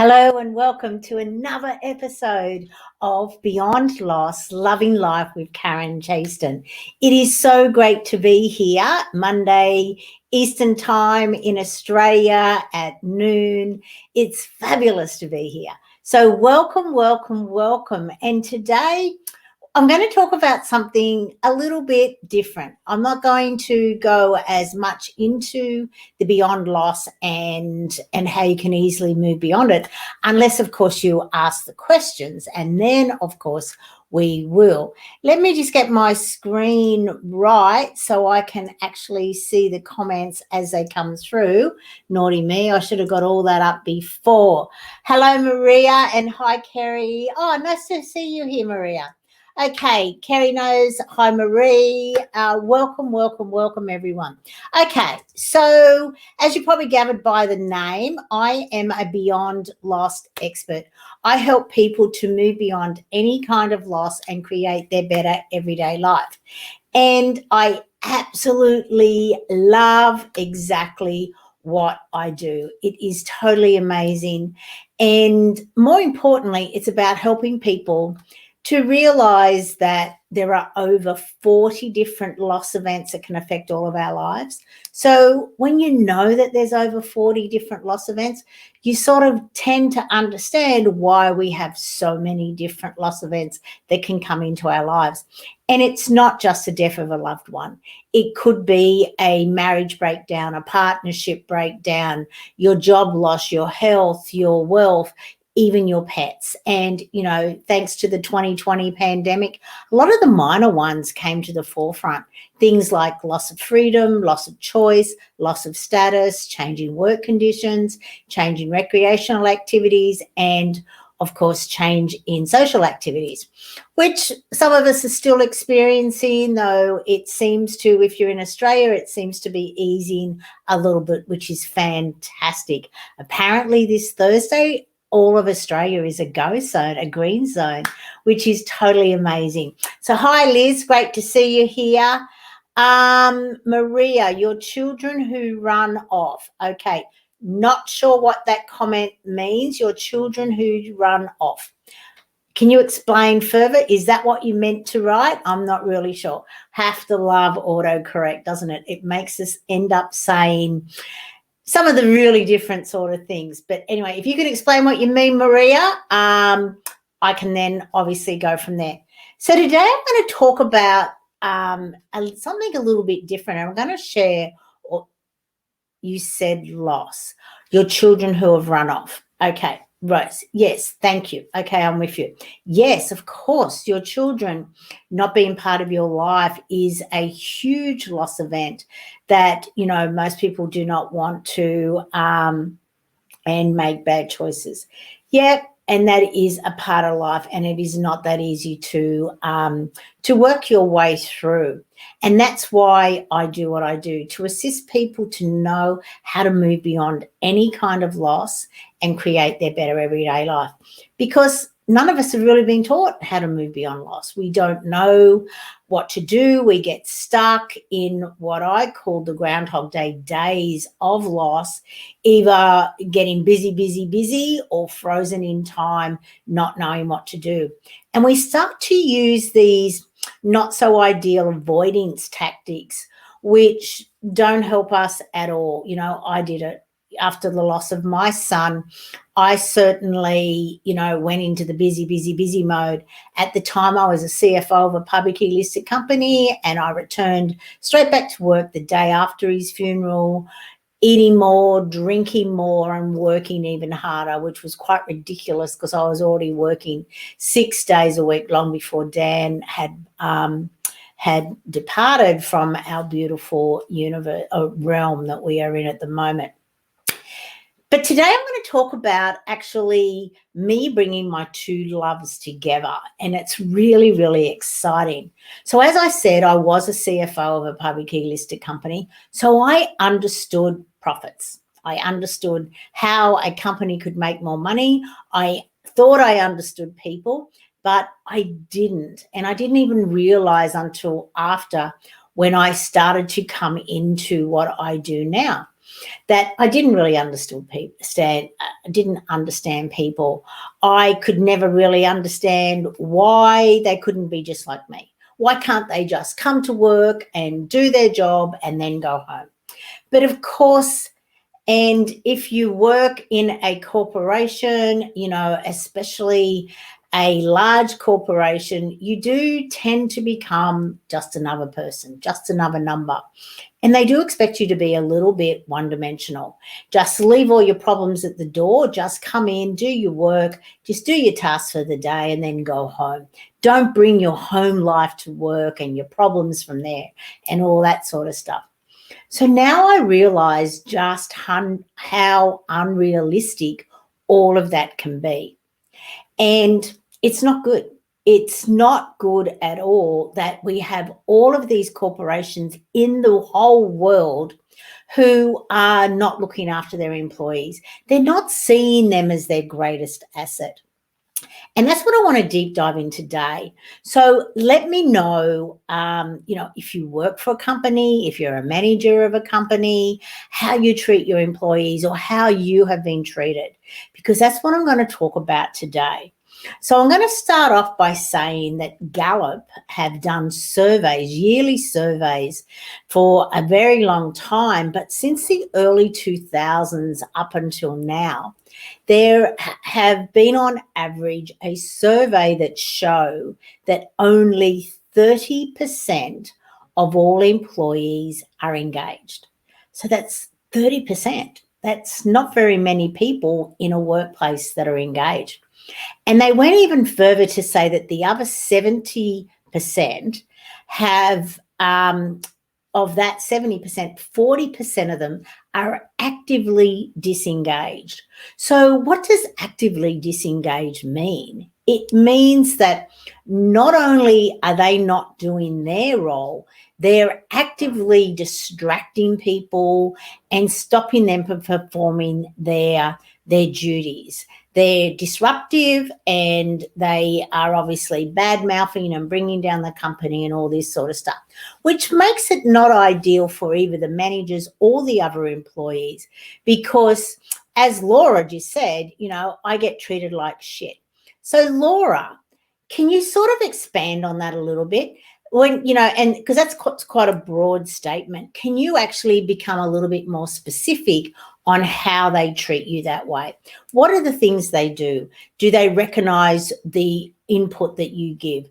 Hello and welcome to another episode of Beyond Loss, Loving Life with Karen Chaston. It is so great to be here, Monday Eastern Time in Australia at noon. It's fabulous to be here. So welcome, welcome, welcome. And today I'm going to talk about something a little bit different. I'm not going to go as much into the beyond loss and how you can easily move beyond it, unless, of course, you ask the questions. And then, of course, we will. Let me just get my screen right so I can actually see the comments as they come through. Naughty me, I should have got all that up before. Hello, Maria, and hi, Kerry. Oh, nice to see you here, Maria. Okay, Kerry knows. Hi, Marie. Welcome, welcome, welcome, everyone. Okay, so as you probably gathered by the name, I am a beyond loss expert. I help people to move beyond any kind of loss and create their better everyday life. And I absolutely love exactly what I do. It is totally amazing. And more importantly, it's about helping people to realize that there are over 40 different loss events that can affect all of our lives. So when you know that there's over 40 different loss events, you sort of tend to understand why we have so many different loss events that can come into our lives. And it's not just the death of a loved one. It could be a marriage breakdown, a partnership breakdown, your job loss, your health, your wealth, even your pets. And, you know, thanks to the 2020 pandemic, a lot of the minor ones came to the forefront. Things like loss of freedom, loss of choice, loss of status, changing work conditions, changing recreational activities, and of course, change in social activities, which some of us are still experiencing, though it seems to, if you're in Australia, it seems to be easing a little bit, which is fantastic. Apparently this Thursday, all of Australia is a go zone, a green zone, which is totally amazing. So hi, Liz, great to see you here. Maria, your children who run off. Okay, not sure what that comment means, your children who run off. Can you explain further? Is that what you meant to write? I'm not really sure. Have to love autocorrect, doesn't it? It makes us end up saying some of the really different sort of things. But anyway, if you could explain what you mean, Maria, I can then obviously go from there. So today I'm going to talk about something a little bit different. I'm going to share, you said loss, your children who have run off. Okay, Rose, yes, thank you. Okay, I'm with you. Yes, of course, your children not being part of your life is a huge loss event that, you know, most people do not want to and make bad choices. Yeah, and that is a part of life, and it is not that easy to work your way through. And that's why I do what I do, to assist people to know how to move beyond any kind of loss and create their better everyday life. Because none of us have really been taught how to move beyond loss. We don't know what to do. We get stuck in what I call the Groundhog Day days of loss, either getting busy, busy, busy, or frozen in time, not knowing what to do. And we start to use these not so ideal avoidance tactics, which don't help us at all. You know, I did it after the loss of my son. I certainly, you know, went into the busy, busy, busy mode. At the time, I was a CFO of a publicly listed company, and I returned straight back to work the day after his funeral, eating more, drinking more, and working even harder, which was quite ridiculous because I was already working 6 days a week long before Dan had departed from our beautiful universe, realm that we are in at the moment. But today I'm going to talk about actually me bringing my two loves together, and it's really, really exciting. So as I said, I was a CFO of a publicly listed company, so I understood profits. I understood how a company could make more money. I thought I understood people, but I didn't. And I didn't even realize until after, when I started to come into what I do now. that I didn't really didn't understand people. I could never really understand why they couldn't be just like me. Why can't they just come to work and do their job and then go home? But of course, and if you work in a corporation, especially a large corporation, you do tend to become just another person, just another number. And they do expect you to be a little bit one-dimensional. Just leave all your problems at the door, just come in, do your work, just do your tasks for the day and then go home. Don't bring your home life to work and your problems from there and all that sort of stuff. So now I realize just how unrealistic all of that can be. And it's not good. It's not good at all that we have all of these corporations in the whole world who are not looking after their employees. They're not seeing them as their greatest asset. And that's what I want to deep dive in today. So let me know, if you work for a company, if you're a manager of a company, how you treat your employees or how you have been treated, because that's what I'm going to talk about today. So I'm going to start off by saying that Gallup have done surveys, yearly surveys for a very long time, but since the early 2000s up until now, there have been on average a survey that show that only 30% of all employees are engaged. So that's 30%. That's not very many people in a workplace that are engaged. And they went even further to say that the other 70% have, of that 70%, 40% of them are actively disengaged. So what does actively disengaged mean? It means that not only are they not doing their role, they're actively distracting people and stopping them from performing their duties. They're disruptive and they are obviously bad-mouthing and bringing down the company and all this sort of stuff, which makes it not ideal for either the managers or the other employees because, as Laura just said, I get treated like shit. So, Laura, can you sort of expand on that a little bit? When, and because that's quite a broad statement, can you actually become a little bit more specific on how they treat you that way? What are the things they do? Do they recognize the input that you give?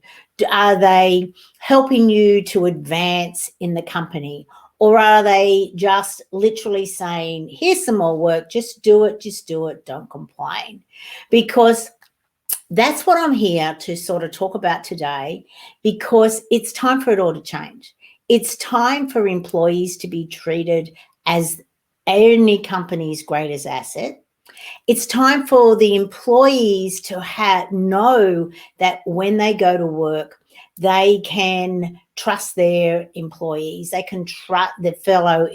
Are they helping you to advance in the company? Or are they just literally saying, here's some more work, just do it, don't complain? Because that's what I'm here to sort of talk about today, because it's time for it all to change. It's time for employees to be treated as any company's greatest asset. It's time for the employees to know that when they go to work, they can trust their employees. They can trust their fellow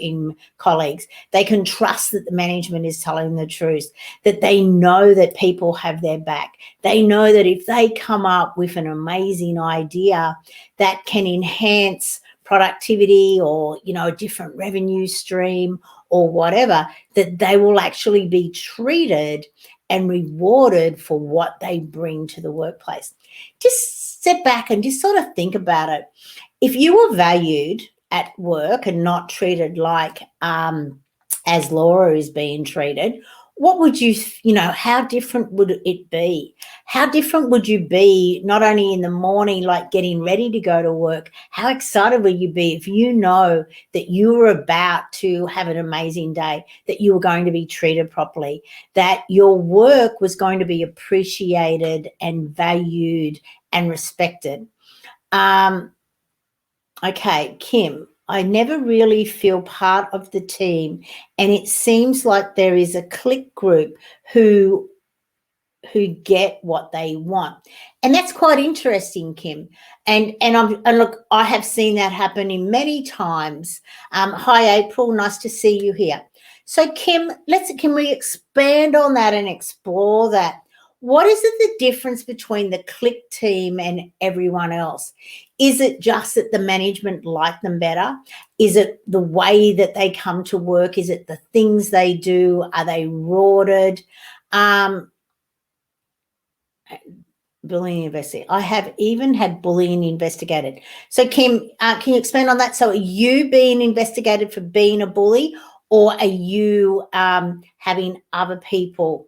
colleagues. They can trust that the management is telling the truth, that they know that people have their back. They know that if they come up with an amazing idea that can enhance productivity or, a different revenue stream or whatever, that they will actually be treated and rewarded for what they bring to the workplace. Just step back and just sort of think about it. If you were valued at work and not treated like as Laura is being treated, what would how different would it be? How different would you be not only in the morning, like getting ready to go to work? How excited would you be if you know that you were about to have an amazing day, that you were going to be treated properly, that your work was going to be appreciated and valued and respected? Okay, Kim, I never really feel part of the team, and it seems like there is a clique group who get what they want. And that's quite interesting, Kim. And look, I have seen that happen in many times. Hi, April, nice to see you here. So, Kim, can we expand on that and explore that? What is it the difference between the click team and everyone else? Is it just that the management like them better? Is it the way that they come to work? Is it the things they do? Are they rewarded? Bullying investigated. I have even had bullying investigated. So, Kim, can you expand on that? So, are you being investigated for being a bully, or are you having other people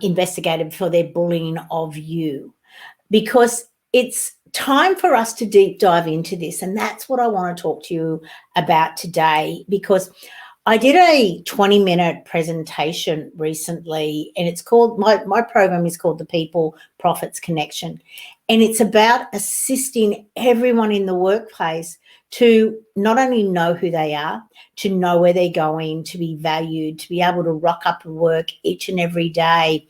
investigated for their bullying of you? Because it's time for us to deep dive into this, and that's what I want to talk to you about today, because I did a 20-minute presentation recently, and it's called, my program is called the People Profits Connection. And it's about assisting everyone in the workplace to not only know who they are, to know where they're going, to be valued, to be able to rock up and work each and every day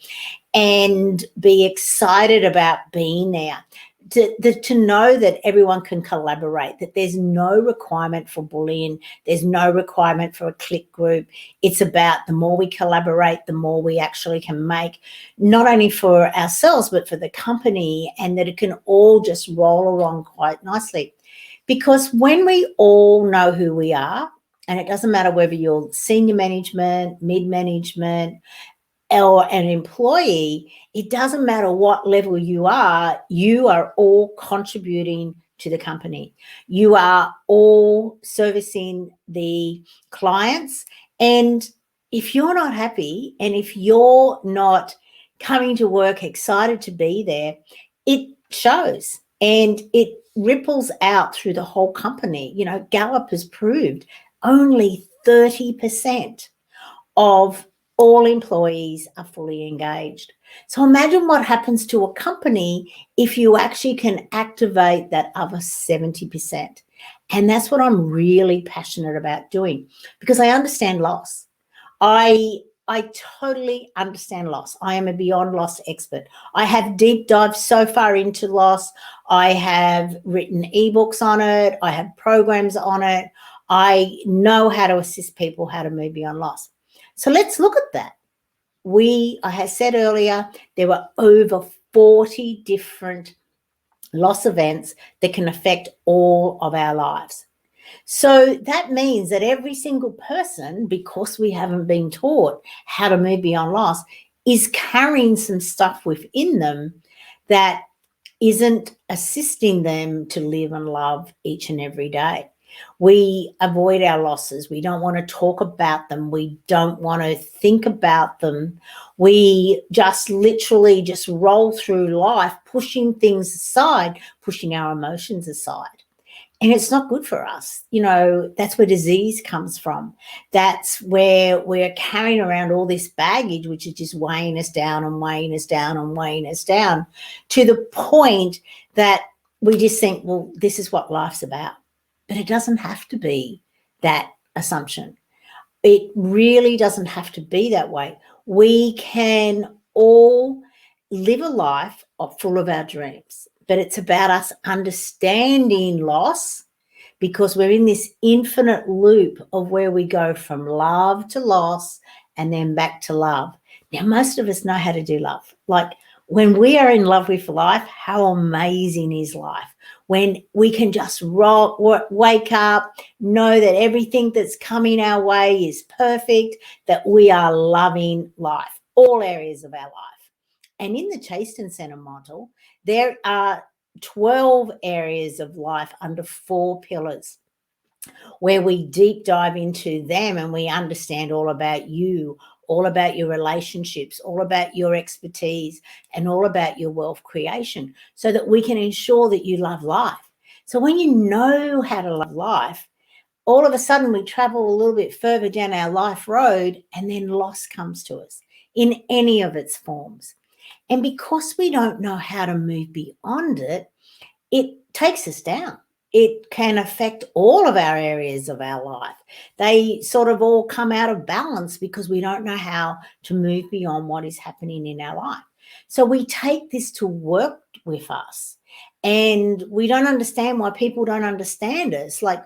and be excited about being there. To know that everyone can collaborate, that there's no requirement for bullying, there's no requirement for a clique group. It's about the more we collaborate, the more we actually can make, not only for ourselves, but for the company, and that it can all just roll along quite nicely. Because when we all know who we are, and it doesn't matter whether you're senior management, mid-management, or an employee, it doesn't matter what level you are all contributing to the company. You are all servicing the clients. And if you're not happy, and if you're not coming to work excited to be there, it shows and it ripples out through the whole company. You know, Gallup has proved only 30% of all employees are fully engaged. So imagine what happens to a company if you actually can activate that other 70%. And that's what I'm really passionate about doing, because I understand loss. I totally understand loss. I am a beyond loss expert. I have deep dived so far into loss. I have written ebooks on it. I have programs on it. I know how to assist people how to move beyond loss. So let's look at that. I had said earlier, there were over 40 different loss events that can affect all of our lives. So that means that every single person, because we haven't been taught how to move beyond loss, is carrying some stuff within them that isn't assisting them to live and love each and every day. We avoid our losses. We don't want to talk about them. We don't want to think about them. We just literally just roll through life, pushing things aside, pushing our emotions aside. And it's not good for us. You know, that's where disease comes from. That's where we're carrying around all this baggage, which is just weighing us down and weighing us down and weighing us down, to the point that we just think, well, this is what life's about. But it doesn't have to be that assumption. It really doesn't have to be that way. We can all live a life full of our dreams, but it's about us understanding loss, because we're in this infinite loop of where we go from love to loss and then back to love. Now, most of us know how to do love. Like, when we are in love with life, how amazing is life? When we can just wake up, know that everything that's coming our way is perfect, that we are loving life, all areas of our life. And in the Chaston Center model, there are 12 areas of life under 4 pillars, where we deep dive into them and we understand all about you, all about your relationships, all about your expertise, and all about your wealth creation, so that we can ensure that you love life. So when you know how to love life, all of a sudden we travel a little bit further down our life road, and then loss comes to us in any of its forms. And because we don't know how to move beyond it, it takes us down. It can affect all of our areas of our life. They sort of all come out of balance because we don't know how to move beyond what is happening in our life. So we take this to work with us, and we don't understand why people don't understand us. Like,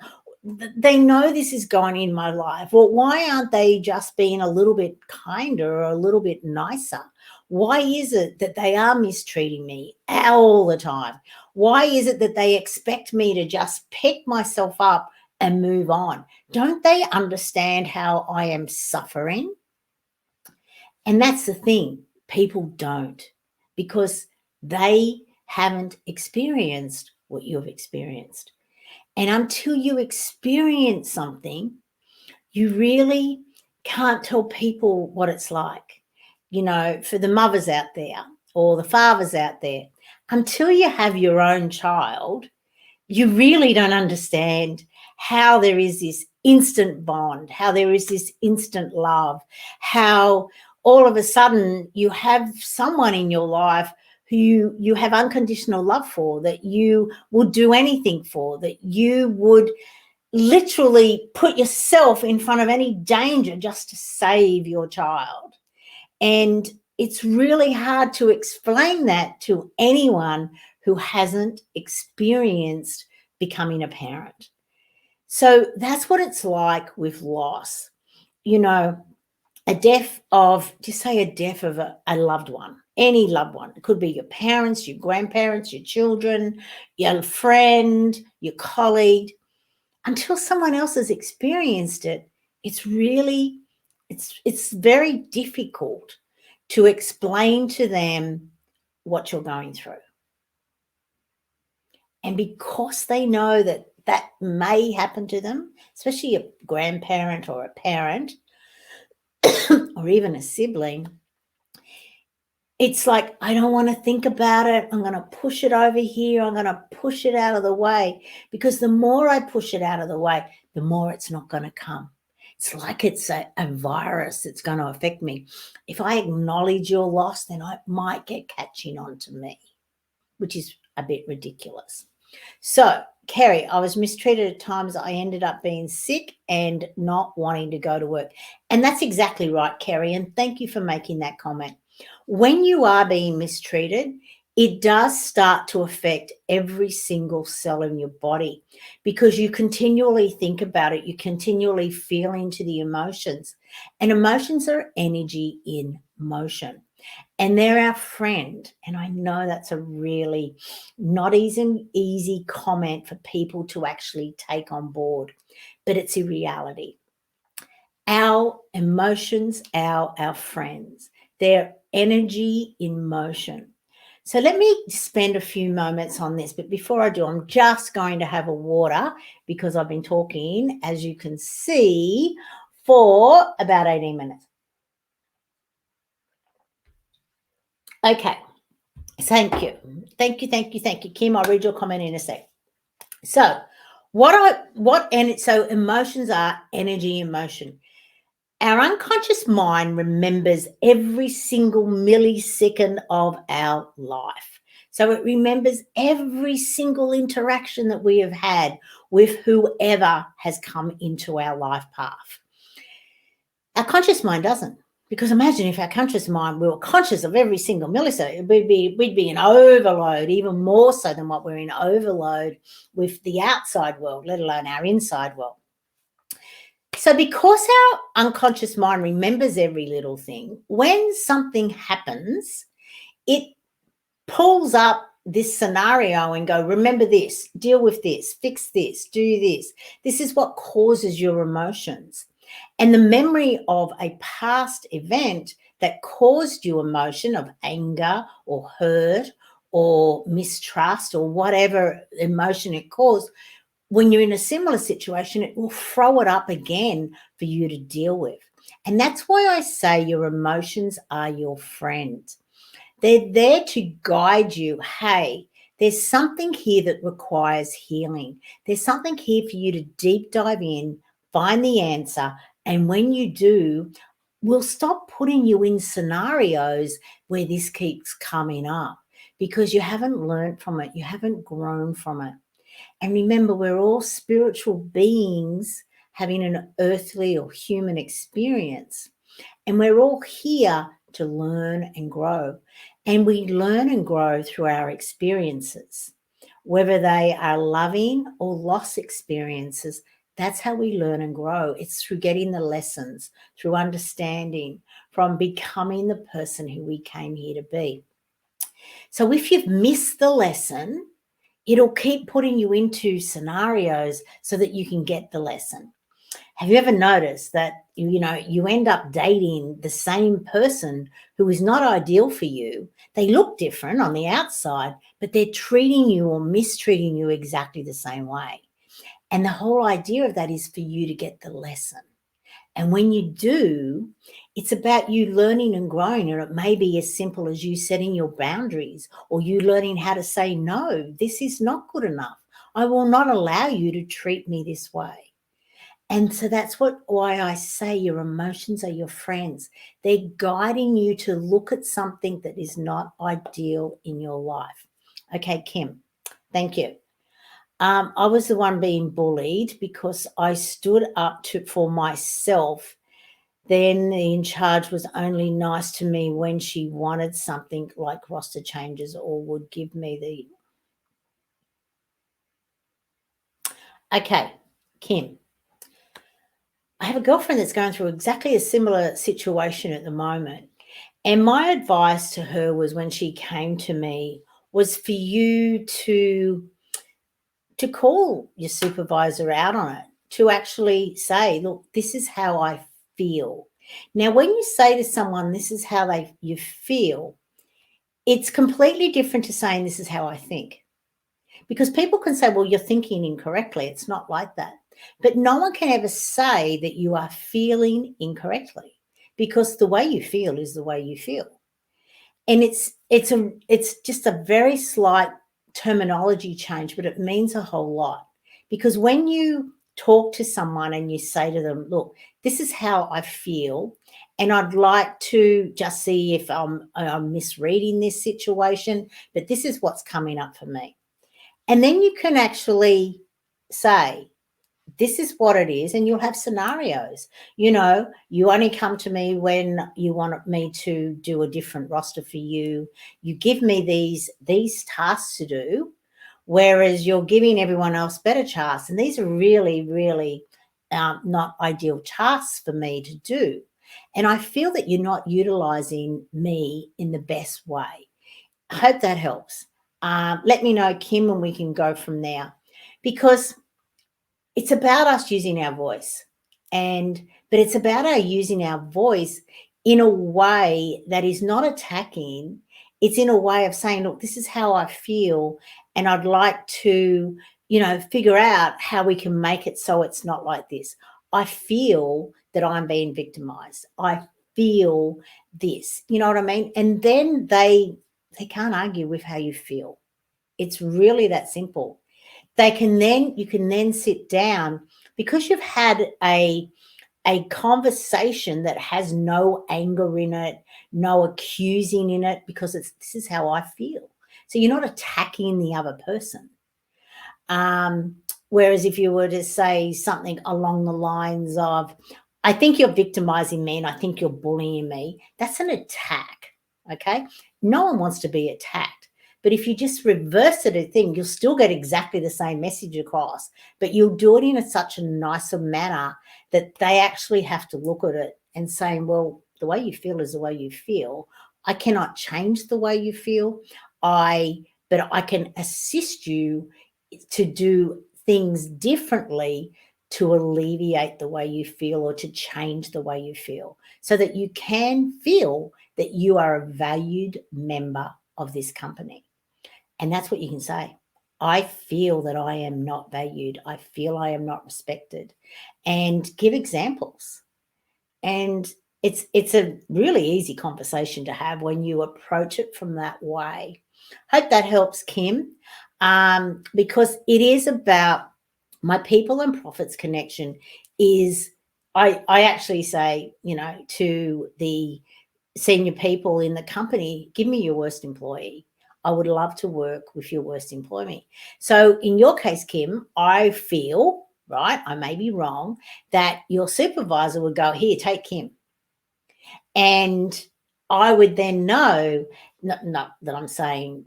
they know this is going in my life. Well, why aren't they just being a little bit kinder or a little bit nicer? Why is it that they are mistreating me all the time? Why is it that they expect me to just pick myself up and move on? Don't they understand how I am suffering? And that's the thing. People don't, because they haven't experienced what you've experienced. And until you experience something, you really can't tell people what it's like. You know, for the mothers out there or the fathers out there, until you have your own child, you really don't understand how there is this instant bond, how there is this instant love, how all of a sudden you have someone in your life who you have unconditional love for, that you would do anything for, that you would literally put yourself in front of any danger just to save your child. And it's really hard to explain that to anyone who hasn't experienced becoming a parent. So that's what it's like with loss. You know, a death of, just say a death of a loved one, any loved one. It could be your parents, your grandparents, your children, your friend, your colleague. Until someone else has experienced it, it's really, it's very difficult to explain to them what you're going through. And because they know that that may happen to them, especially a grandparent or a parent or even a sibling, it's like, I don't want to think about it. I'm going to push it over here. I'm going to push it out of the way, because the more I push it out of the way, the more it's not going to come. It's like it's a virus that's going to affect me. If I acknowledge your loss, then I might get catching on to me, which is a bit ridiculous. So, Kerry, I was mistreated at times. I ended up being sick and not wanting to go to work. And that's exactly right, Kerry. And thank you for making that comment. When you are being mistreated, it does start to affect every single cell in your body, because you continually think about it. You continually feel into the emotions. And emotions are energy in motion. And they're our friend. And I know that's a really not easy comment for people to actually take on board, but it's a reality. Our emotions are our friends. They're energy in motion. So let me spend a few moments on this. But before I do, I'm just going to have a water, because I've been talking, as you can see, for about 18 minutes. Okay. Thank you. Thank you. Kim, I'll read your comment in a sec. So so emotions are energy in motion. Our unconscious mind remembers every single millisecond of our life. So it remembers every single interaction that we have had with whoever has come into our life path. Our conscious mind doesn't. Because imagine if our conscious mind, we were conscious of every single millisecond, we'd be in overload, even more so than what we're in overload with the outside world, let alone our inside world. So because our unconscious mind remembers every little thing, when something happens, it pulls up this scenario and go, remember this, deal with this, fix this, do this. This is what causes your emotions. And the memory of a past event that caused you emotion of anger or hurt or mistrust or whatever emotion it caused, when you're in a similar situation, it will throw it up again for you to deal with. And that's why I say your emotions are your friend. They're there to guide you. Hey, there's something here that requires healing. There's something here for you to deep dive in, find the answer. And when you do, we'll stop putting you in scenarios where this keeps coming up, because you haven't learned from it. You haven't grown from it. And remember, we're all spiritual beings having an earthly or human experience. And we're all here to learn and grow. And we learn and grow through our experiences, whether they are loving or loss experiences. That's how we learn and grow. It's through getting the lessons, through understanding, from becoming the person who we came here to be. So if you've missed the lesson, it'll keep putting you into scenarios so that you can get the lesson. Have you ever noticed that, you end up dating the same person who is not ideal for you? They look different on the outside, but they're treating you or mistreating you exactly the same way. And the whole idea of that is for you to get the lesson. And when you do, it's about you learning and growing. And it may be as simple as you setting your boundaries or you learning how to say, no, this is not good enough. I will not allow you to treat me this way. And so that's why I say your emotions are your friends. They're guiding you to look at something that is not ideal in your life. Okay, Kim, thank you. I was the one being bullied because I stood up for myself. Then the in charge was only nice to me when she wanted something like roster changes or would give me Okay, Kim. I have a girlfriend that's going through exactly a similar situation at the moment. And my advice to her was when she came to me was for you to call your supervisor out on it, to actually say, look, this is how I feel. Now, when you say to someone, this is how you feel, it's completely different to saying, this is how I think. Because people can say, well, you're thinking incorrectly. It's not like that. But no one can ever say that you are feeling incorrectly because the way you feel is the way you feel. And it's just a very slight terminology change, but it means a whole lot. Because when you talk to someone and you say to them, look, this is how I feel, and I'd like to just see if I'm misreading this situation, but this is what's coming up for me. And then you can actually say, this is what it is, and you'll have scenarios. You only come to me when you want me to do a different roster for you. You give me these tasks to do, whereas you're giving everyone else better tasks. And these are really, really not ideal tasks for me to do. And I feel that you're not utilizing me in the best way. I hope that helps. Let me know, Kim, and we can go from there. Because it's about us using our voice, but it's about our using our voice in a way that is not attacking. It's in a way of saying, look, this is how I feel, and I'd like to, figure out how we can make it so it's not like this. I feel that I'm being victimized. I feel this, you know what I mean? And then they can't argue with how you feel. It's really that simple. You can then sit down because you've had a conversation that has no anger in it, no accusing in it, because this is how I feel. So you're not attacking the other person. Whereas if you were to say something along the lines of, I think you're victimizing me and I think you're bullying me, that's an attack. Okay. No one wants to be attacked. But if you just reverse it, you'll still get exactly the same message across, but you'll do it in such a nicer manner that they actually have to look at it and saying, well, the way you feel is the way you feel. I cannot change the way you feel. But I can assist you to do things differently to alleviate the way you feel or to change the way you feel so that you can feel that you are a valued member of this company. And that's what you can say. I feel that I am not valued. I feel I am not respected. And give examples. And it's a really easy conversation to have when you approach it from that way. Hope that helps, Kim, because it is about my people and profits connection is I actually say, to the senior people in the company, give me your worst employee. I would love to work with your worst employee. So in your case, Kim, I feel, right, I may be wrong, that your supervisor would go, here, take Kim. And I would then know, not that I'm saying,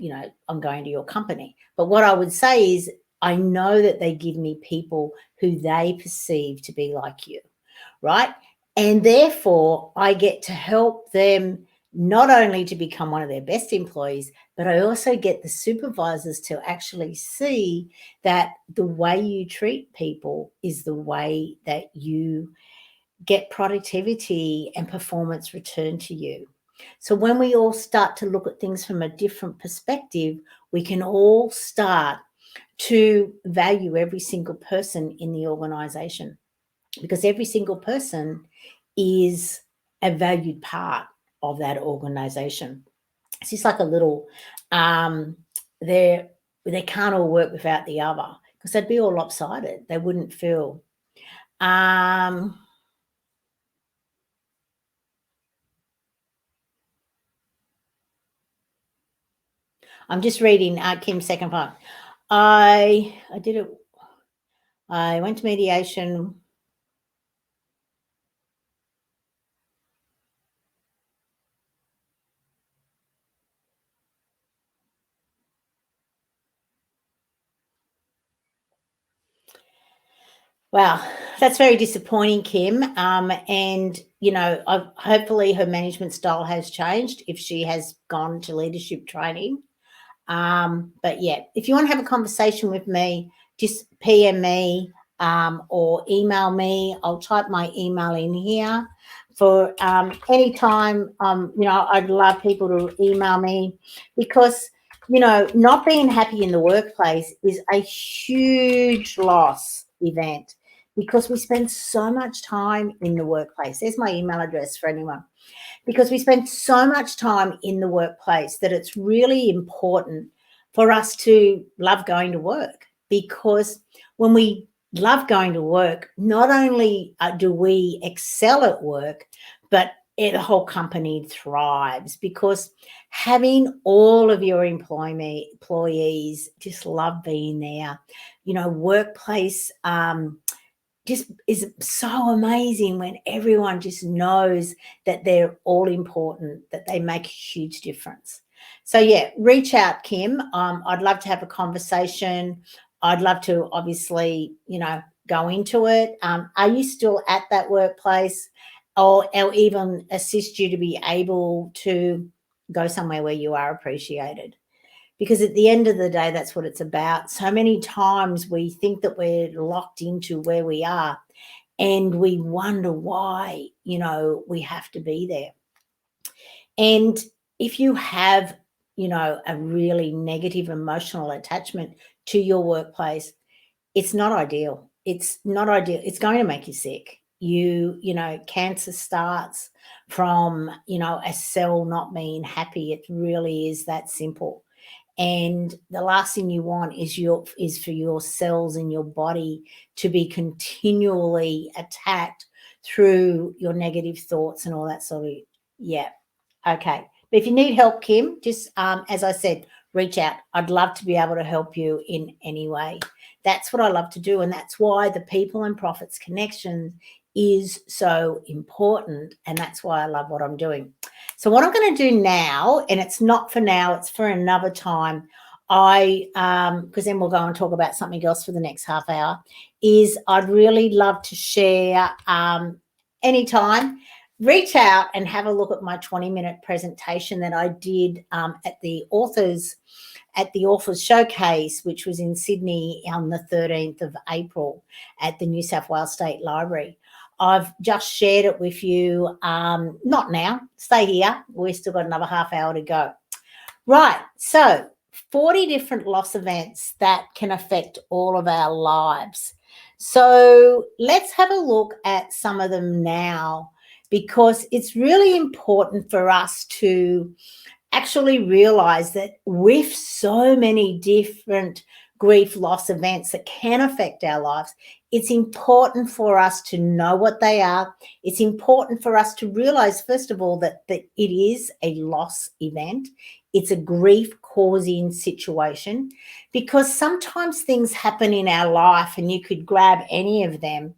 I'm going to your company, but what I would say is I know that they give me people who they perceive to be like you, right? And therefore, I get to help them not only to become one of their best employees, but I also get the supervisors to actually see that the way you treat people is the way that you get productivity and performance returned to you. So when we all start to look at things from a different perspective, we can all start to value every single person in the organization, because every single person is a valued part of that organization. It's just like a little, they can't all work without the other, because they'd be all lopsided. They wouldn't feel. I'm just reading Kim's second part. I did it. I went to mediation. Wow, that's very disappointing, Kim. And hopefully her management style has changed if she has gone to leadership training. But yeah, if you want to have a conversation with me, just PM me or email me. I'll type my email in here for any time. I'd love people to email me, because not being happy in the workplace is a huge loss event, because we spend so much time in the workplace. There's my email address for anyone. Because we spend so much time in the workplace that it's really important for us to love going to work. Because when we love going to work, not only do we excel at work, but the whole company thrives, because having all of your employees just love being there. Workplace just is so amazing when everyone just knows that they're all important, that they make a huge difference. So yeah, reach out, Kim. I'd love to have a conversation. I'd love to obviously, go into it. Are you still at that workplace, or even assist you to be able to go somewhere where you are appreciated? Because at the end of the day, that's what it's about. So many times we think that we're locked into where we are, and we wonder why, we have to be there. And if you have, a really negative emotional attachment to your workplace, it's not ideal. It's not ideal. It's going to make you sick. Cancer starts from, a cell not being happy. It really is that simple. And the last thing you want is for your cells in your body to be continually attacked through your negative thoughts and all that sort of. Yeah. Okay. But if you need help, Kim, just as I said, reach out. I'd love to be able to help you in any way. That's what I love to do, and that's why the People and Profits connection is so important, and that's why I love what I'm doing. So what I'm going to do now, and it's not for now, it's for another time, because then we'll go and talk about something else for the next half hour, is I'd really love to share anytime. Reach out and have a look at my 20-minute presentation that I did at the authors showcase, which was in Sydney on the 13th of April at the New South Wales State Library. I've just shared it with you. Not now. Stay here. We've still got another half hour to go. Right. So 40 different loss events that can affect all of our lives. So let's have a look at some of them now, because it's really important for us to actually realize that with so many different grief loss events that can affect our lives, it's important for us to know what they are. It's important for us to realize, first of all, that it is a loss event. It's a grief causing situation, because sometimes things happen in our life, and you could grab any of them.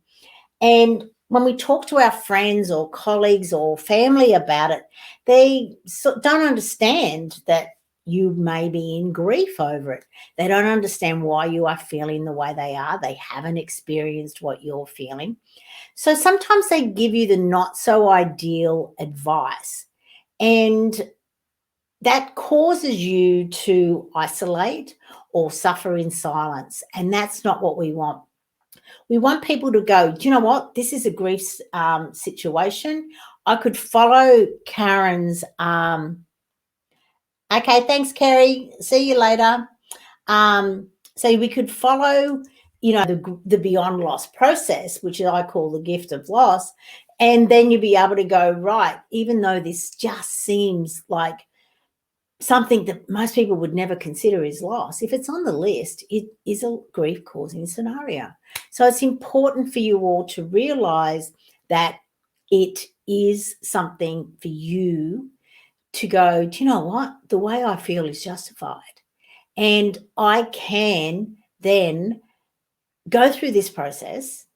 And when we talk to our friends or colleagues or family about it, they don't understand that, you may be in grief over it. They don't understand why you are feeling the way they are. They haven't experienced what you're feeling. So sometimes they give you the not so ideal advice, and that causes you to isolate or suffer in silence. And that's not what we want. We want people to go, do you know what? This is a grief situation. I could follow Karen's. Okay, thanks, Kerry. See you later. So we could follow, the beyond loss process, which I call the gift of loss. And then you'll be able to go, right, even though this just seems like something that most people would never consider is loss, if it's on the list, it is a grief-causing scenario. So it's important for you all to realize that it is something for you to go, do you know what? The way I feel is justified. And I can then go through this process,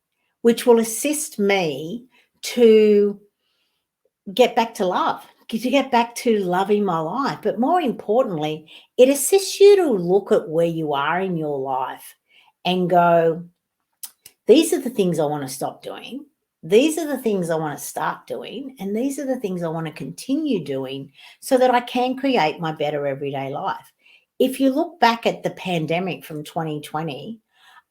which will assist me to get back to love, to get back to loving my life. But more importantly, it assists you to look at where you are in your life and go, these are the things I want to stop doing. These are the things I want to start doing. And these are the things I want to continue doing so that I can create my better everyday life. If you look back at the pandemic from 2020,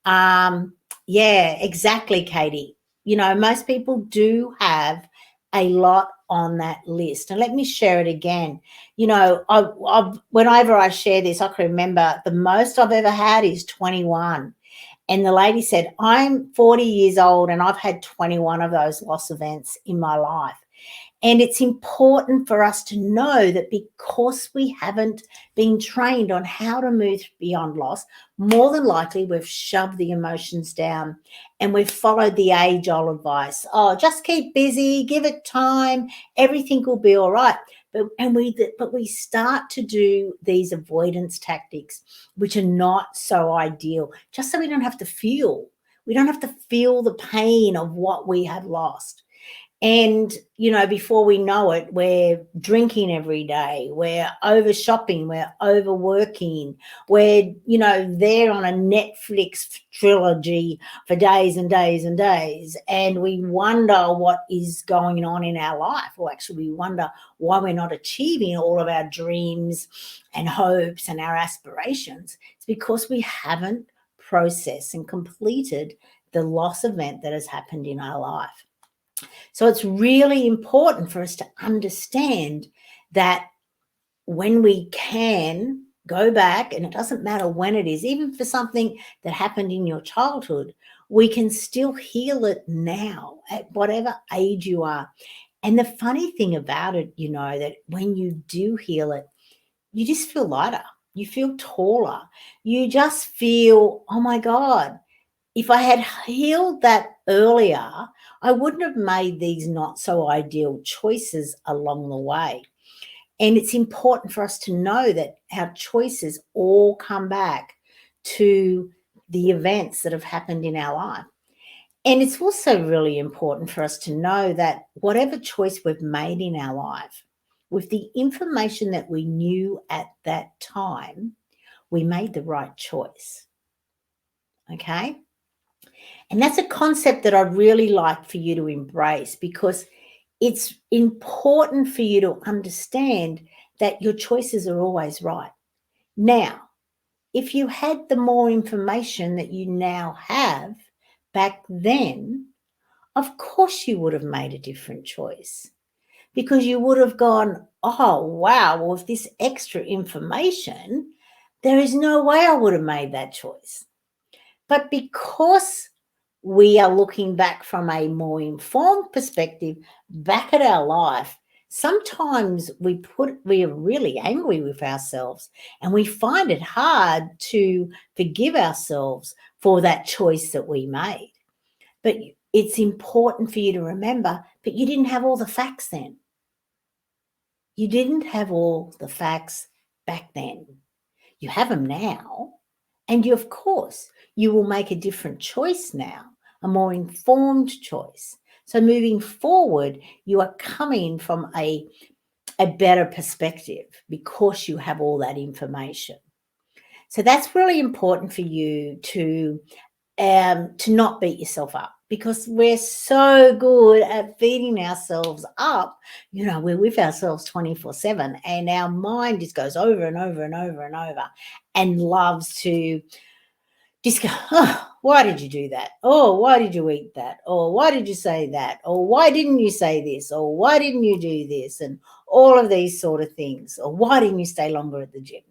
yeah, exactly, Katie. Most people do have a lot on that list. And let me share it again. Whenever I share this, I can remember the most I've ever had is 21. And the lady said, I'm 40 years old and I've had 21 of those loss events in my life. And it's important for us to know that because we haven't been trained on how to move beyond loss, more than likely we've shoved the emotions down and we've followed the age-old advice. Oh, just keep busy, give it time, everything will be all right. But we start to do these avoidance tactics, which are not so ideal, just so we don't have to feel. We don't have to feel the pain of what we have lost. And, before we know it, we're drinking every day, we're over shopping, we're overworking, we're, there on a Netflix trilogy for days and days and days. And we wonder what is going on in our life, or actually we wonder why we're not achieving all of our dreams and hopes and our aspirations. It's because we haven't processed and completed the loss event that has happened in our life. So it's really important for us to understand that when we can go back, and it doesn't matter when it is, even for something that happened in your childhood, we can still heal it now at whatever age you are. And the funny thing about it, that when you do heal it, you just feel lighter. You feel taller. You just feel, oh my God, if I had healed that earlier, I wouldn't have made these not so ideal choices along the way. And it's important for us to know that our choices all come back to the events that have happened in our life. And it's also really important for us to know that whatever choice we've made in our life, with the information that we knew at that time, we made the right choice. Okay? And that's a concept that I'd really like for you to embrace, because it's important for you to understand that your choices are always right. Now, if you had the more information that you now have back then, of course you would have made a different choice, because you would have gone, oh, wow, well, with this extra information, there is no way I would have made that choice. But because we are looking back from a more informed perspective back at our life, sometimes we are really angry with ourselves, and we find it hard to forgive ourselves for that choice that we made. But it's important for you to remember, but you didn't have all the facts then. You didn't have all the facts back then. You have them now. And of course, you will make a different choice now, a more informed choice. So moving forward, you are coming from a a better perspective because you have all that information. So that's really important for you to not beat yourself up, because we're so good at beating ourselves up. We're with ourselves 24/7, and our mind just goes over and over and over and over and loves to just go, oh, why did you do that? Oh, why did you eat that? Or why did you say that? Or why didn't you say this? Or why didn't you do this? And all of these sort of things. Or why didn't you stay longer at the gym?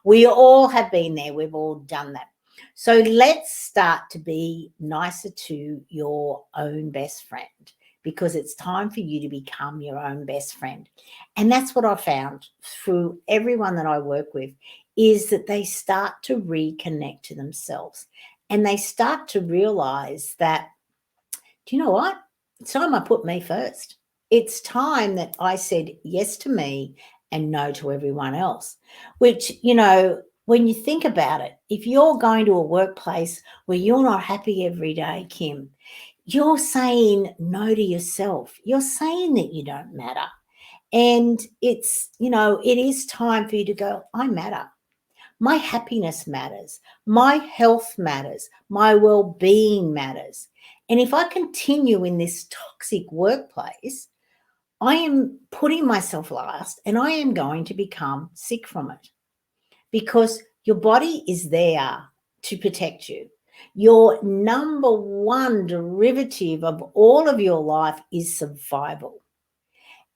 We all have been there. We've all done that. So let's start to be nicer to your own best friend, because it's time for you to become your own best friend. And that's what I found through everyone that I work with, is that they start to reconnect to themselves, and they start to realize that, do you know what? It's time I put me first. It's time that I said yes to me and no to everyone else, which, when you think about it, if you're going to a workplace where you're not happy every day, Kim, you're saying no to yourself. You're saying that you don't matter. And it is time for you to go, I matter. My happiness matters. My health matters. My well-being matters. And if I continue in this toxic workplace, I am putting myself last, and I am going to become sick from it, because your body is there to protect you. Your number one derivative of all of your life is survival.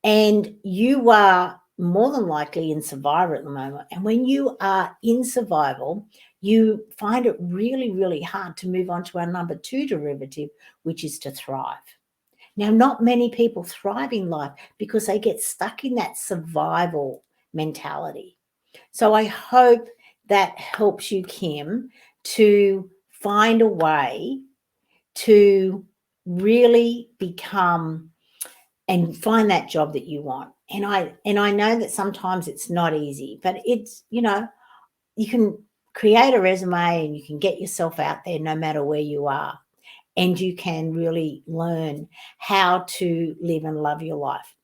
And you are more than likely in survival at the moment. And when you are in survival, you find it really, really hard to move on to our number two derivative, which is to thrive. Now, not many people thrive in life because they get stuck in that survival mentality. So I hope that helps you, Kim, to find a way to really become and find that job that you want. And I know that sometimes it's not easy, but it's, you can create a resume and you can get yourself out there no matter where you are. And you can really learn how to live and love your life,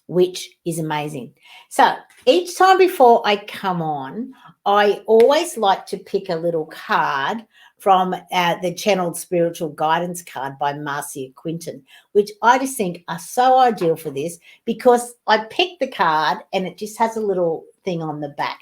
which is amazing. So each time before I come on, I always like to pick a little card from the Channeled Spiritual Guidance card by Marcia Quinton, which I just think are so ideal for this, because I picked the card and it just has a little thing on the back.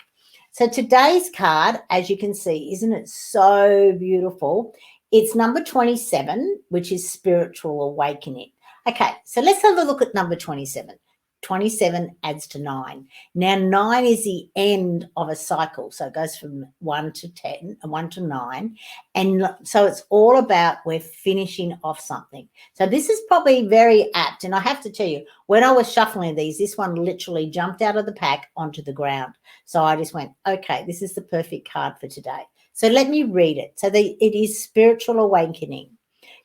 So today's card, as you can see, isn't it so beautiful? It's number 27, which is Spiritual Awakening. Okay, so let's have a look at number 27. 27 adds to 9. Now, 9 is the end of a cycle. So it goes from 1 to 10, 1 to 9. And so it's all about we're finishing off something. So this is probably very apt. And I have to tell you, when I was shuffling these, this one literally jumped out of the pack onto the ground. So I just went, okay, this is the perfect card for today. So let me read it. So it is Spiritual Awakening.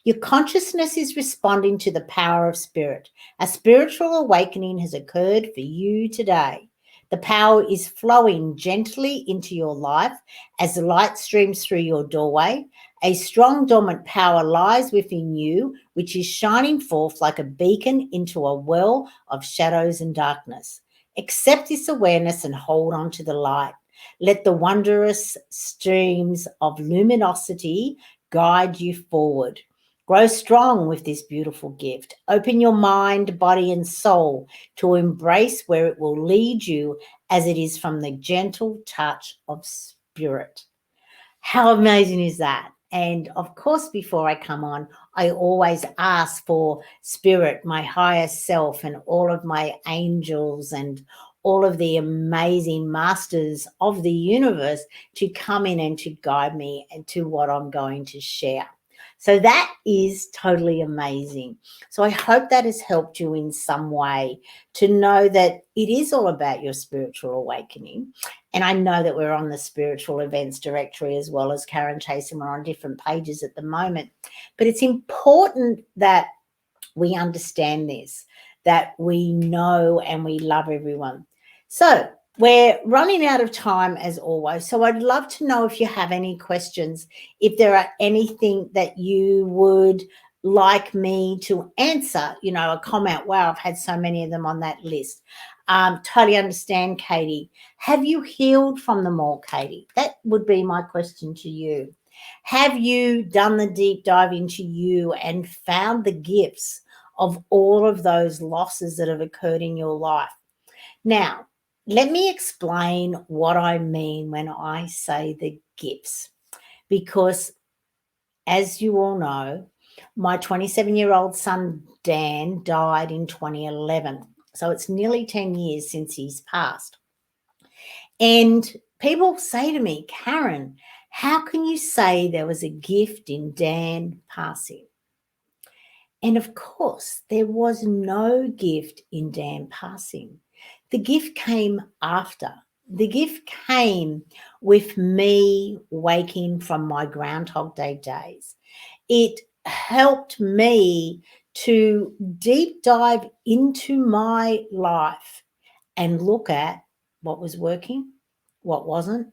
Your consciousness is responding to the power of spirit. A spiritual awakening has occurred for you today. The power is flowing gently into your life as the light streams through your doorway. A strong dormant power lies within you, which is shining forth like a beacon into a well of shadows and darkness. Accept this awareness and hold on to the light. Let the wondrous streams of luminosity guide you forward. Grow strong with this beautiful gift. Open your mind, body, and soul to embrace where it will lead you, as it is from the gentle touch of spirit. How amazing is that? And of course, before I come on, I always ask for spirit, my higher self, and all of my angels and all of the amazing masters of the universe to come in and to guide me and to what I'm going to share. So that is totally amazing. So I hope that has helped you in some way to know that it is all about your spiritual awakening. And I know that we're on the spiritual events directory as well as Karen Chaston. We're on different pages at the moment. But it's important that we understand this, that we know and we love everyone. So we're running out of time as always. So I'd love to know if you have any questions, if there are anything that you would like me to answer, a comment. Wow, I've had so many of them on that list. Totally understand, Katie. Have you healed from them all, Katie? That would be my question to you. Have you done the deep dive into you and found the gifts of all of those losses that have occurred in your life? Now, let me explain what I mean when I say the gifts, because as you all know, my 27-year-old son, Dan, died in 2011. So it's nearly 10 years since he's passed. And people say to me, Karen, how can you say there was a gift in Dan passing? And of course, there was no gift in Dan passing. The gift came after. The gift came with me waking from my Groundhog Day days. It helped me to deep dive into my life and look at what was working, what wasn't,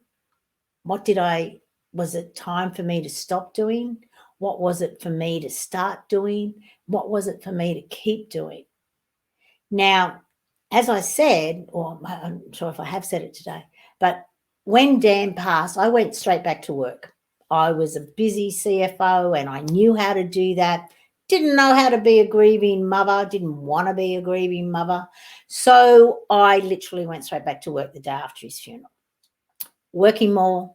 was it time for me to stop doing? What was it for me to start doing? What was it for me to keep doing? Now, as I said, or I'm not sure if I have said it today, but when Dan passed, I went straight back to work. I was a busy CFO and I knew how to do that. Didn't know how to be a grieving mother, didn't want to be a grieving mother. So I literally went straight back to work the day after his funeral. Working more,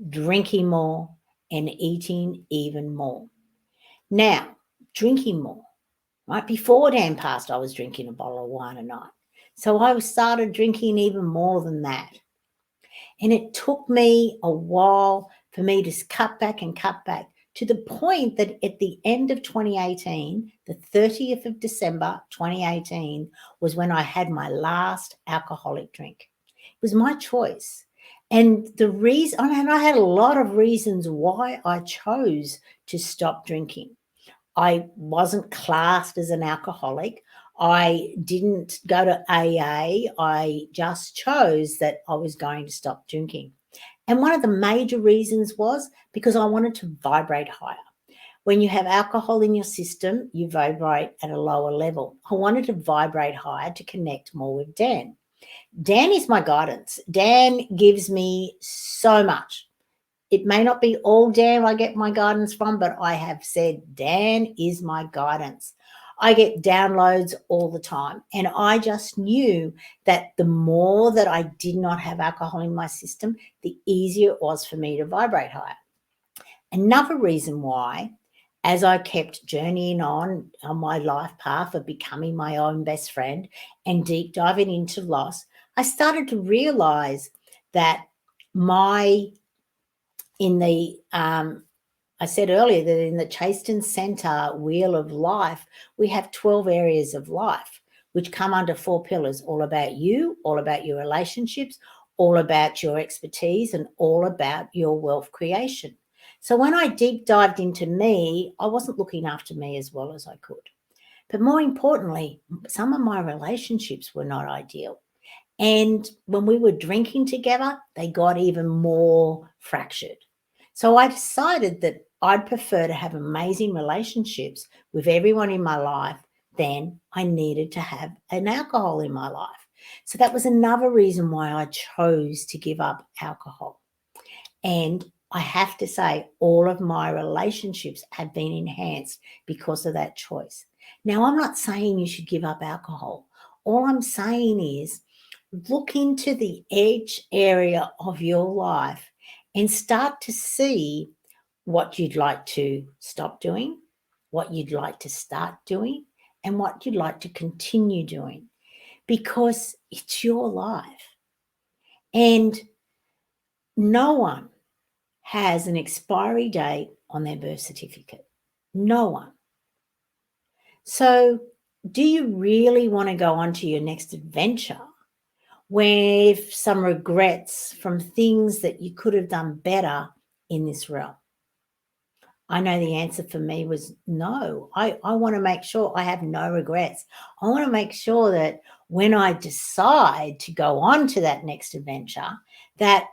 drinking more, and eating even more. Now, drinking more. Right before Dan passed, I was drinking a bottle of wine a night. So I started drinking even more than that. And it took me a while for me to cut back to the point that at the end of 2018, the 30th of December 2018, was when I had my last alcoholic drink. It was my choice. And the reason, and I had a lot of reasons why I chose to stop drinking. I wasn't classed as an alcoholic. I didn't go to AA. I just chose that I was going to stop drinking. And one of the major reasons was because I wanted to vibrate higher. When you have alcohol in your system, you vibrate at a lower level. I wanted to vibrate higher to connect more with Dan. Dan is my guidance. Dan gives me so much. It may not be all Dan I get my guidance from, but I have said Dan is my guidance. I get downloads all the time. And I just knew that the more that I did not have alcohol in my system, the easier it was for me to vibrate higher. Another reason why, as I kept journeying on my life path of becoming my own best friend and deep diving into loss, I started to realize that I said earlier that in the Chaston Center Wheel of Life, we have 12 areas of life, which come under 4 pillars, all about you, all about your relationships, all about your expertise, and all about your wealth creation. So when I deep dived into me, I wasn't looking after me as well as I could. But more importantly, some of my relationships were not ideal. And when we were drinking together, they got even more fractured. So I decided that I'd prefer to have amazing relationships with everyone in my life than I needed to have an alcohol in my life. So that was another reason why I chose to give up alcohol. And I have to say, all of my relationships have been enhanced because of that choice. Now, I'm not saying you should give up alcohol. All I'm saying is look into the edge area of your life and start to see what you'd like to stop doing, what you'd like to start doing, and what you'd like to continue doing, because it's your life. And no one has an expiry date on their birth certificate. No one. So do you really want to go on to your next adventure with some regrets from things that you could have done better in this realm? I know the answer for me was no. I want to make sure I have no regrets. I want to make sure that when I decide to go on to that next adventure, that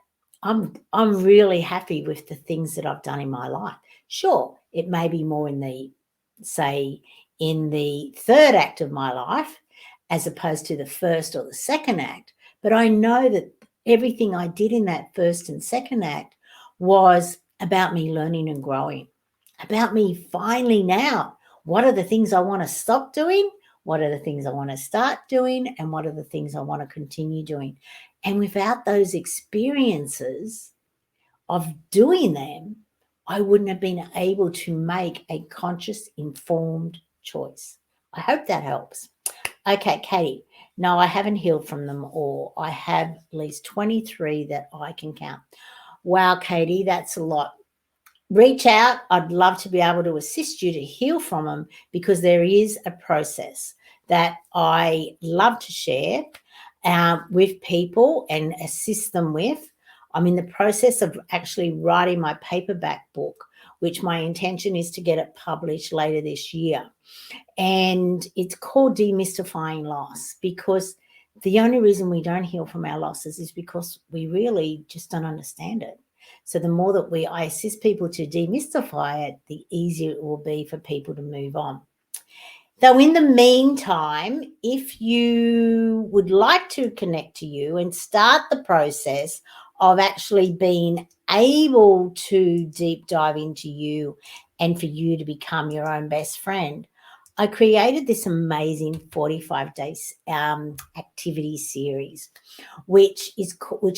I'm really happy with the things that I've done in my life. Sure, it may be more in the third act of my life, as opposed to the first or the second act. But I know that everything I did in that first and second act was about me learning and growing, about me finding out what are the things I want to stop doing, what are the things I want to start doing, and what are the things I want to continue doing. And without those experiences of doing them, I wouldn't have been able to make a conscious, informed choice. I hope that helps. Okay, Katie. No, I haven't healed from them all. I have at least 23 that I can count. Wow, Katie, that's a lot. Reach out. I'd love to be able to assist you to heal from them, because there is a process that I love to share with people and assist them with. I'm in the process of actually writing my paperback book, which my intention is to get it published later this year. And it's called Demystifying Loss, because the only reason we don't heal from our losses is because we really just don't understand it. So the more that I assist people to demystify it, the easier it will be for people to move on. Though in the meantime, if you would like to connect to you and start the process of actually being able to deep dive into you and for you to become your own best friend, I created this amazing 45 days activity series, which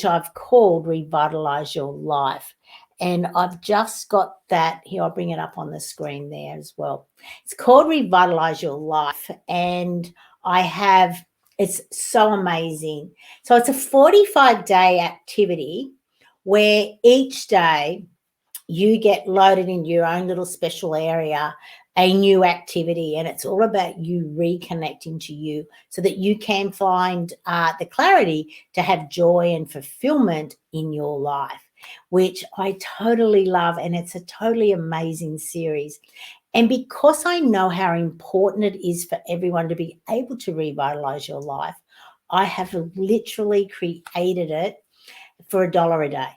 I've called Revitalize Your Life. And I've just got that here. I'll bring it up on the screen there as well. It's called Revitalize Your Life. And it's so amazing. So it's a 45-day activity where each day you get loaded into your own little special area, a new activity, and it's all about you reconnecting to you so that you can find the clarity to have joy and fulfillment in your life, which I totally love. And it's a totally amazing series. And because I know how important it is for everyone to be able to revitalize your life, I have literally created it for $1 a day.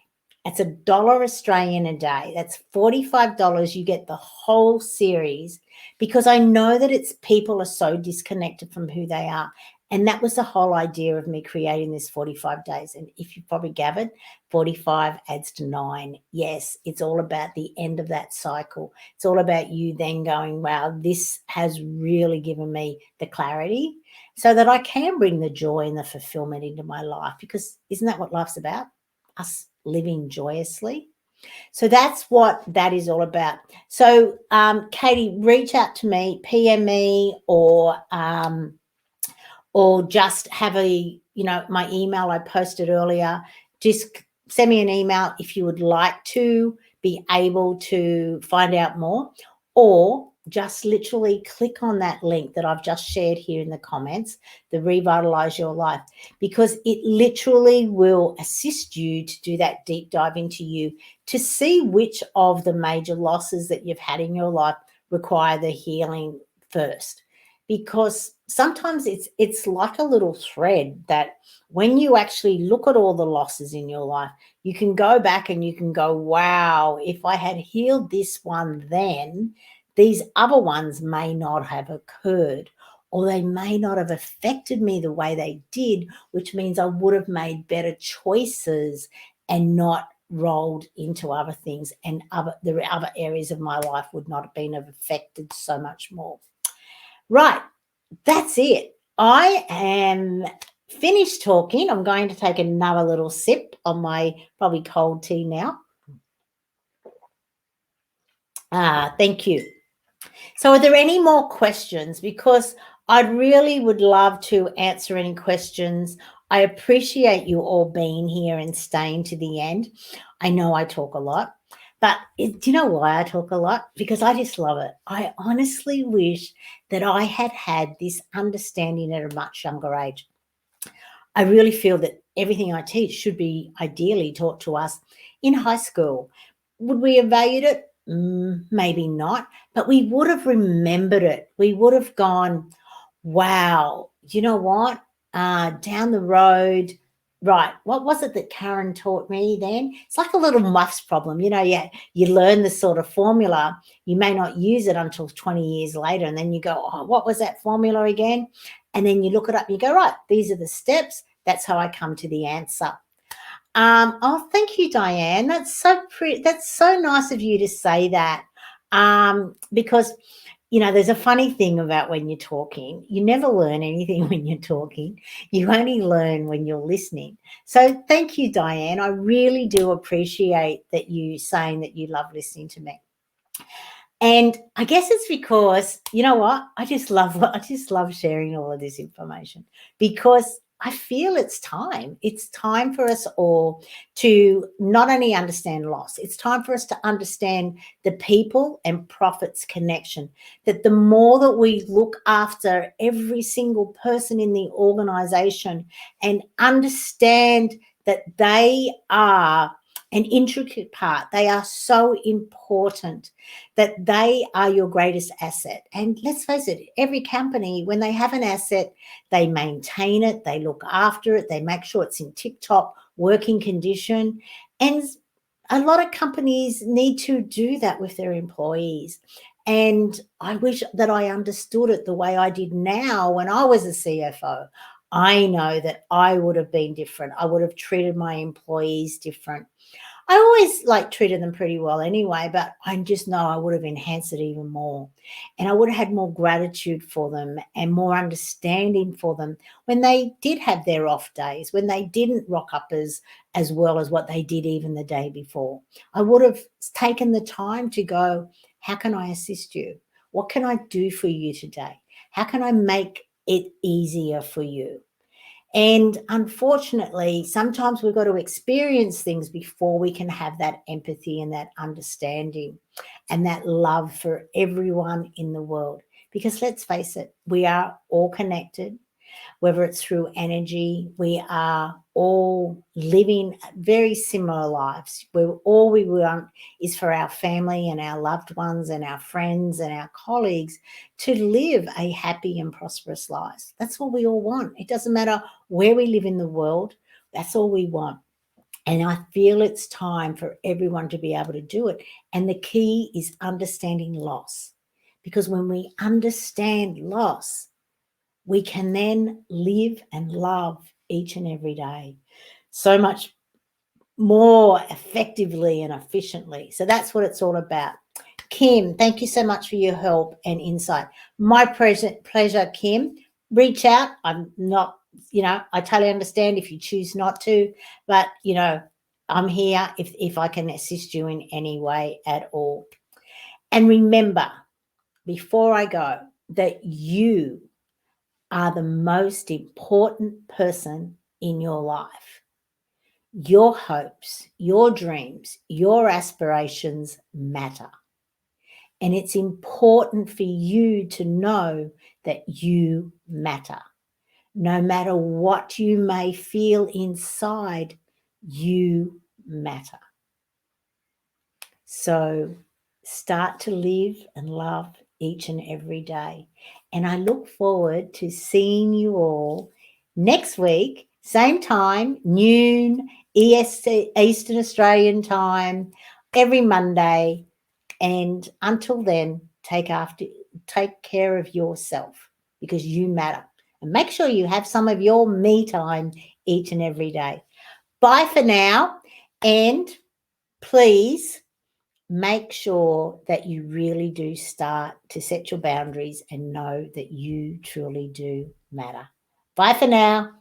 It's $1 Australian a day. That's $45. You get the whole series, because I know that people are so disconnected from who they are. And that was the whole idea of me creating this 45 days. And if you probably gathered, 45 adds to 9. Yes, it's all about the end of that cycle. It's all about you then going, wow, this has really given me the clarity so that I can bring the joy and the fulfillment into my life, because isn't that what life's about? Us living joyously. So that's what that is all about. So Katie, reach out to me, PM me, or just have my email I posted earlier. Just send me an email if you would like to be able to find out more, or just literally click on that link that I've just shared here in the comments, the Revitalize Your Life, because it literally will assist you to do that deep dive into you, to see which of the major losses that you've had in your life require the healing first. Because sometimes it's like a little thread that when you actually look at all the losses in your life, you can go back and you can go, wow, if I had healed this one then, these other ones may not have occurred, or they may not have affected me the way they did, which means I would have made better choices and not rolled into other things, and the other areas of my life would not have been affected so much more. Right, that's it. I am finished talking. I'm going to take another little sip on my probably cold tea now. Thank you. So are there any more questions? Because I really would love to answer any questions. I appreciate you all being here and staying to the end. I know I talk a lot, but do you know why I talk a lot? Because I just love it. I honestly wish that I had had this understanding at a much younger age. I really feel that everything I teach should be ideally taught to us in high school. Would we have valued it? Maybe not, but we would have remembered it. We would have gone, wow, do you know what? Down the road, right, what was it that Karen taught me then? It's like a little muffs problem. You learn the sort of formula. You may not use it until 20 years later, and then you go, oh, what was that formula again? And then you look it up and you go, right, these are the steps. That's how I come to the answer. Oh, thank you, Diane. That's so pretty. That's so nice of you to say that. Because there's a funny thing about when you're talking. You never learn anything when you're talking. You only learn when you're listening. So thank you, Diane. I really do appreciate that you saying that you love listening to me. And I guess it's because, you know what? I just love sharing all of this information because I feel it's time. It's time for us all to not only understand loss, it's time for us to understand the people and profits connection. That the more that we look after every single person in the organization and understand that they are an intricate part, they are so important, that they are your greatest asset. And let's face it, every company, when they have an asset, they maintain it, they look after it, they make sure it's in tip-top working condition. And a lot of companies need to do that with their employees. And I wish that I understood it the way I did now when I was a CFO. I know that I would have been different. I would have treated my employees different. I always treated them pretty well anyway, but I just know I would have enhanced it even more. And I would have had more gratitude for them and more understanding for them when they did have their off days, when they didn't rock up as well as what they did even the day before. I would have taken the time to go, how can I assist you? What can I do for you today? How can I make it easier for you? And unfortunately, sometimes we've got to experience things before we can have that empathy and that understanding and that love for everyone in the world. Because let's face it, we are all connected, whether it's through energy. We are all living very similar lives where all we want is for our family and our loved ones and our friends and our colleagues to live a happy and prosperous life. That's what we all want. It doesn't matter where we live in the world. That's all we want. And I feel it's time for everyone to be able to do it. And the key is understanding loss. Because when we understand loss, we can then live and love each and every day so much more effectively and efficiently. So that's what it's all about. Kim, thank you so much for your help and insight. My pleasure, Kim. Reach out. I'm not, I totally understand if you choose not to, but, I'm here if I can assist you in any way at all. And remember, before I go, that you are the most important person in your life. Your hopes, your dreams, your aspirations matter. And it's important for you to know that you matter. No matter what you may feel inside, you matter. So start to live and love each and every day. And I look forward to seeing you all next week, same time, noon, EST, Eastern Australian time, every Monday. And until then, take care of yourself because you matter. And make sure you have some of your me time each and every day. Bye for now. And please make sure that you really do start to set your boundaries and know that you truly do matter. Bye for now.